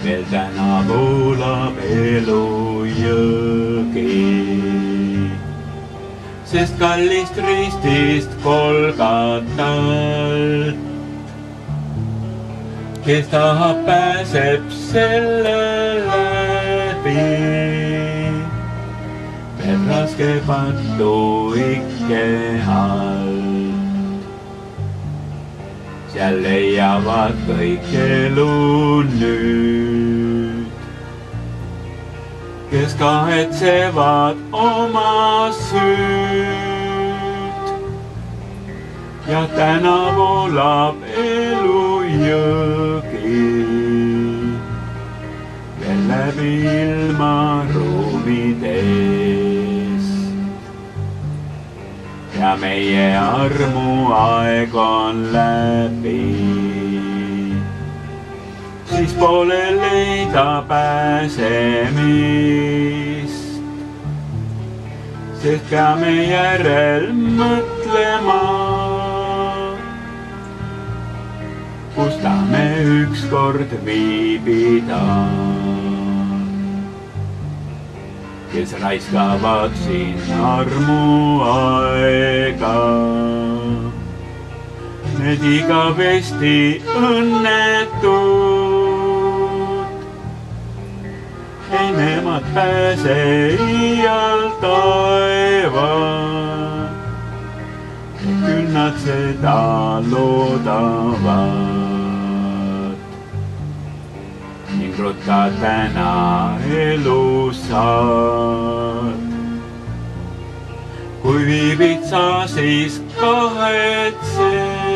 Veel täna voolab elu jõgi, sest kallist ristist Golgatalt, kes tahab, pääseb selle läbi. Veel raske pattu ikke alt, seal leiavad kõik elu nüüd, kes kahetsevad oma süüd. Ja täna voolab elu jõgi, veel läbi ilma ruumidest. Ja meie armuaeg on läbi, siis pole leida pääsemist, sest peame järel mõtlema, kus tahame ükskord viibida. Kes raiskavad siin armuaega, need igavesti õnnetud. Ei nemad pääse iial taeva, küll nad seda loodavad. Ning rutta täna elu saad, kui viibid sa siis kahetsed.